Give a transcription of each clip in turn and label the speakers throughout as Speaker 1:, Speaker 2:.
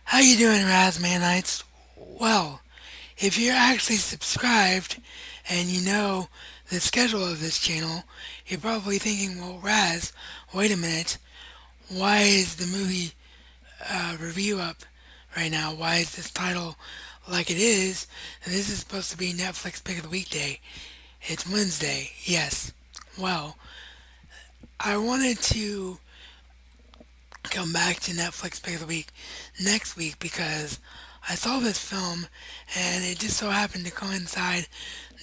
Speaker 1: How you doing, Razmanites? Well, if you're actually subscribed and you know the schedule of this channel, you're probably thinking, well, Raz, wait a minute. Why is the movie review up right now? Why is this title like it is? And this is supposed to be Netflix Pick of the Week Day. It's Wednesday, yes. Well, I wanted to come back to Netflix Pick of the Week next week because I saw this film and it just so happened to coincide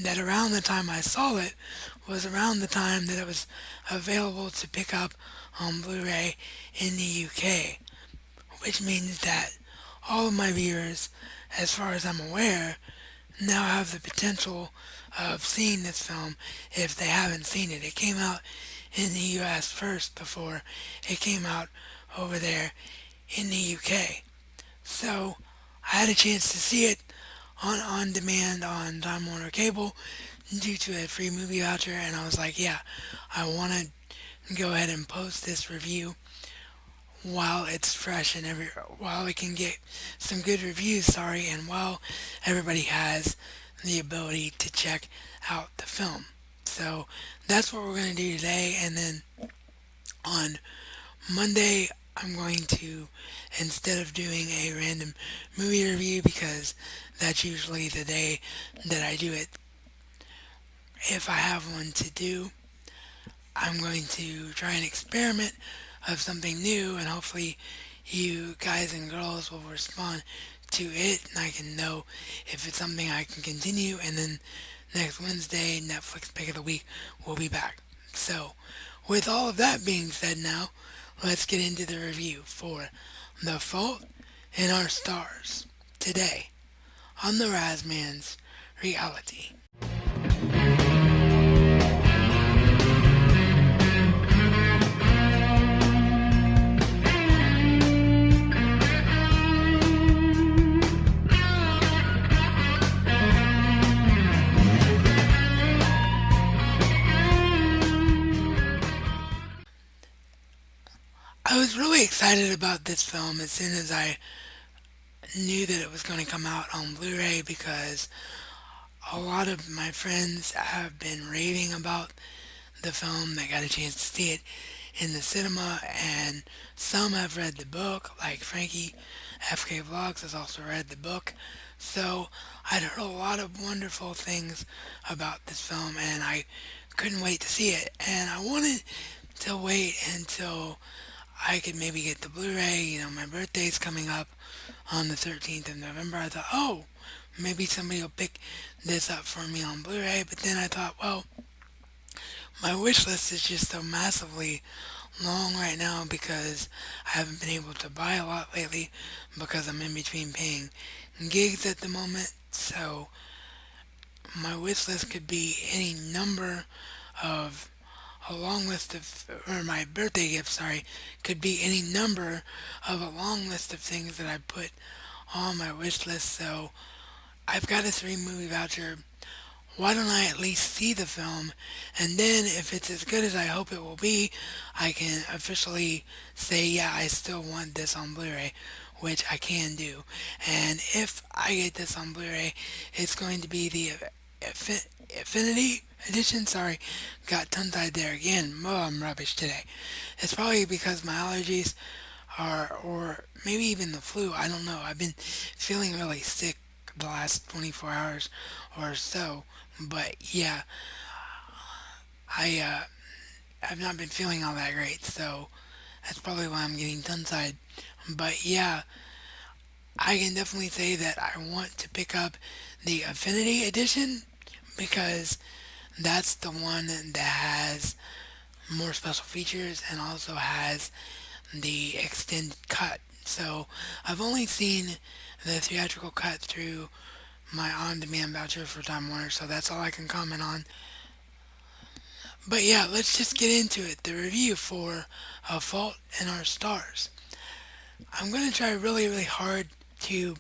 Speaker 1: that around the time I saw it was around the time that it was available to pick up on Blu-ray in the UK, which means that all of my viewers, as far as I'm aware, now have the potential of seeing this film if they haven't seen it. It came out in the US first before it came out over there in the UK. So I had a chance to see it on demand on Time Warner Cable due to a free movie voucher, and I was like, yeah, I want to go ahead and post this review while it's fresh and while it can get some good reviews, sorry, and while everybody has the ability to check out the film. So that's what we're going to do today, and then on Monday, I'm going to, instead of doing a random movie review, because that's usually the day that I do it, if I have one to do, I'm going to try an experiment of something new, and hopefully you guys and girls will respond to it, and I can know if it's something I can continue, and then next Wednesday, Netflix Pick of the Week will be back. So, with all of that being said now, let's get into the review for The Fault in Our Stars today on the Razman's Reality. I was really excited about this film as soon as I knew that it was going to come out on Blu-ray because a lot of my friends have been raving about the film. They got a chance to see it in the cinema, and some have read the book, like Frankie FK Vlogs has also read the book. So I'd heard a lot of wonderful things about this film, and I couldn't wait to see it. And I wanted to wait until I could maybe get the Blu-ray. My birthday's coming up on the 13th of November. I thought, oh, maybe somebody will pick this up for me on Blu-ray. But then I thought, well, my wish list is just so massively long right now because I haven't been able to buy a lot lately because I'm in between paying gigs at the moment. So my wish list could be any number of a long list of, or my birthday gift, sorry, could be any number of a long list of things that I put on my wish list. So I've got a 3 movie voucher. Why don't I at least see the film? And then if it's as good as I hope it will be, I can officially say, yeah, I still want this on Blu-ray, which I can do. And if I get this on Blu-ray, it's going to be the Affinity Edition. Sorry, got tongue-tied there again. Oh, I'm rubbish today. It's probably because my allergies are, or maybe even the flu. I don't know. I've been feeling really sick the last 24 hours or so. But yeah, I've not been feeling all that great, so that's probably why I'm getting tongue-tied. But yeah, I can definitely say that I want to pick up the Affinity Edition because that's the one that has more special features and also has the extended cut. So I've only seen the theatrical cut through my on-demand voucher for Time Warner, so that's all I can comment on. But yeah, let's just get into it. The review for A Fault in Our Stars. I'm going to try really, really hard to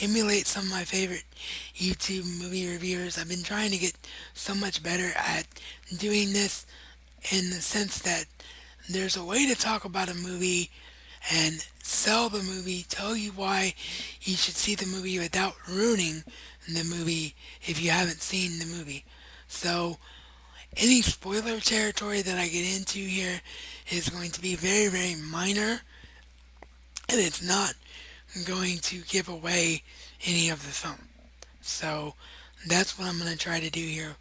Speaker 1: emulate some of my favorite YouTube movie reviewers. I've been trying to get so much better at doing this in the sense that there's a way to talk about a movie and sell the movie, tell you why you should see the movie without ruining the movie if you haven't seen the movie. So, any spoiler territory that I get into here is going to be very, very minor, and it's not going to give away any of the film. So, that's what I'm going to try to do here.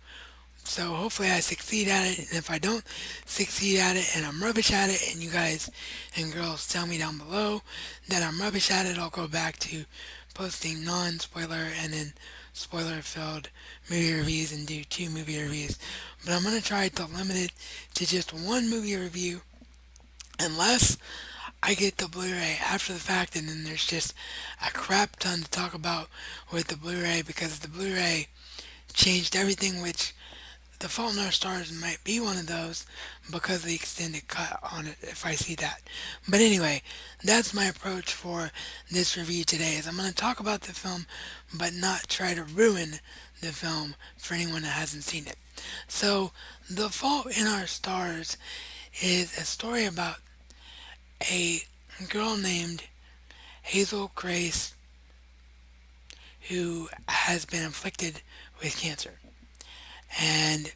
Speaker 1: So hopefully I succeed at it. And if I don't succeed at it and I'm rubbish at it, and you guys and girls tell me down below that I'm rubbish at it, I'll go back to posting non-spoiler and then spoiler-filled movie reviews and do two movie reviews. But I'm gonna try to limit it to just one movie review, unless I get the Blu-ray after the fact, and then there's just a crap ton to talk about with the Blu-ray because the Blu-ray changed everything, which the Fault in Our Stars might be one of those because of the extended cut on it if I see that. But anyway, that's my approach for this review today is I'm going to talk about the film but not try to ruin the film for anyone that hasn't seen it. So, The Fault in Our Stars is a story about a girl named Hazel Grace who has been afflicted with cancer. And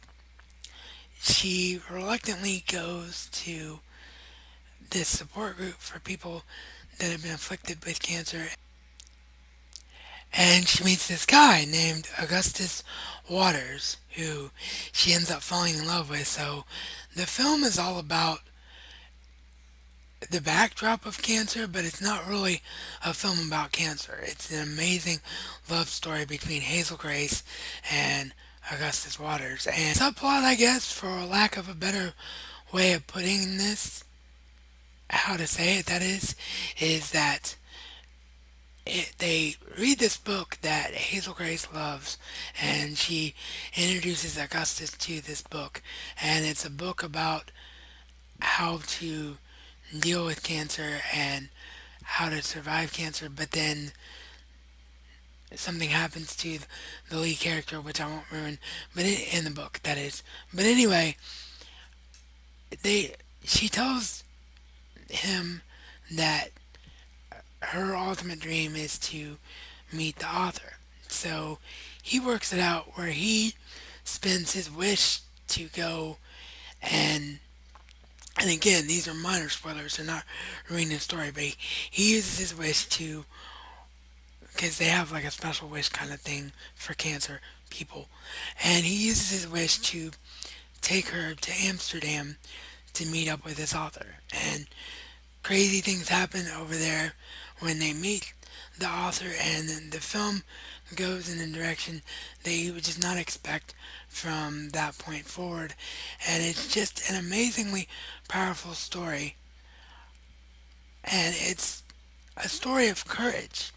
Speaker 1: she reluctantly goes to this support group for people that have been afflicted with cancer. And she meets this guy named Augustus Waters, who she ends up falling in love with. So the film is all about the backdrop of cancer, but it's not really a film about cancer. It's an amazing love story between Hazel Grace and Augustus Waters. And subplot, I guess, for lack of a better way of putting this, how to say it, that is that they read this book that Hazel Grace loves, and she introduces Augustus to this book. And it's a book about how to deal with cancer and how to survive cancer, but then something happens to the lead character, which I won't ruin, but in the book, that is. But anyway, they she tells him that her ultimate dream is to meet the author. So he works it out where he spends his wish to go and again, these are minor spoilers, they're not ruining the story, but he uses his wish to, because they have like a special wish kind of thing for cancer people, and he uses his wish to take her to Amsterdam to meet up with this author. And crazy things happen over there when they meet the author, and then the film goes in a direction that you would just not expect from that point forward. And it's just an amazingly powerful story, and it's a story of courage,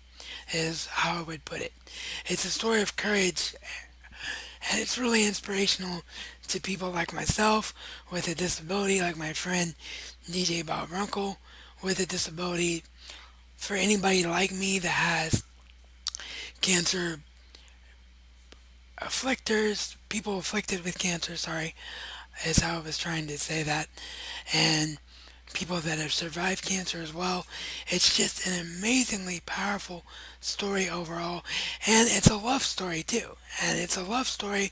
Speaker 1: is how I would put it. It's a story of courage, and it's really inspirational to people like myself with a disability, like my friend DJ Bob Runkle with a disability, for anybody like me that has cancer afflictors, people afflicted with cancer, sorry, is how I was trying to say that, and people that have survived cancer as well. It's just an amazingly powerful story overall, and it's a love story too. And it's a love story,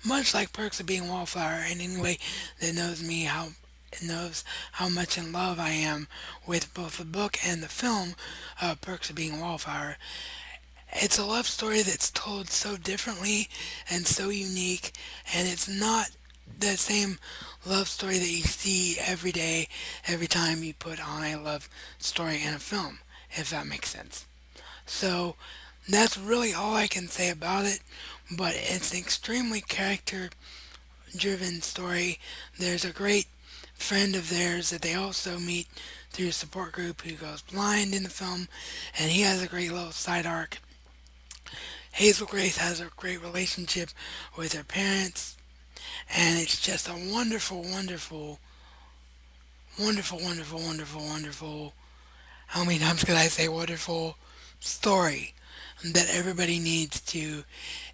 Speaker 1: much like Perks of Being a Wallflower. And anybody that knows me how knows how much in love I am with both the book and the film, Perks of Being a Wallflower. It's a love story that's told so differently and so unique, and it's not the same love story that you see every day, every time you put on a love story in a film, if that makes sense. So that's really all I can say about it, but it's an extremely character driven story. There's a great friend of theirs that they also meet through a support group who goes blind in the film, and he has a great little side arc. Hazel Grace has a great relationship with her parents, and it's just a wonderful, wonderful, wonderful, wonderful, wonderful, wonderful. How many times could I say wonderful story that everybody needs to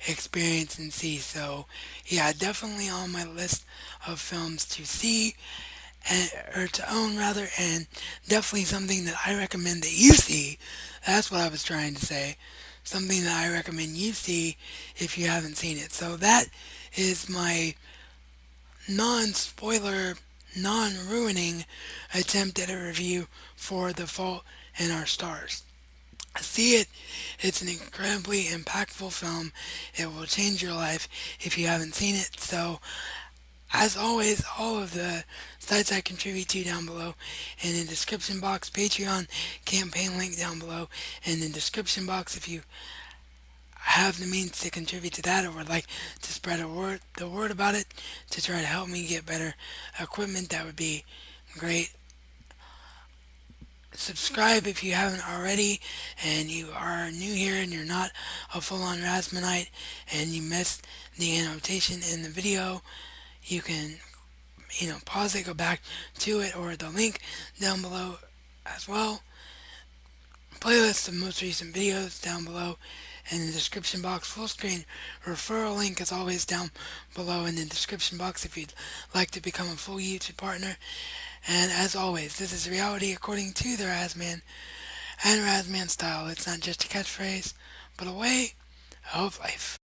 Speaker 1: experience and see? So, yeah, definitely on my list of films to see. or to own rather, and definitely something that I recommend that you see. That's what I was trying to say. Something that I recommend you see if you haven't seen it. So that is my non-spoiler, non-ruining attempt at a review for The Fault in Our Stars. See it. It's an incredibly impactful film. It will change your life if you haven't seen it. So as always, all of the sites I contribute to down below in the description box, Patreon campaign link down below in the description box if you have the means to contribute to that or would like to spread the word about it to try to help me get better equipment. That would be great. Subscribe if you haven't already and you are new here and you're not a full-on Rasmanite and you missed the annotation in the video. You can pause it, go back to it, or the link down below as well. Playlist of most recent videos down below in the description box. Full screen referral link is always down below in the description box if you'd like to become a full YouTube partner. And as always, this is reality according to the Razman and Razman style. It's not just a catchphrase, but a way of life.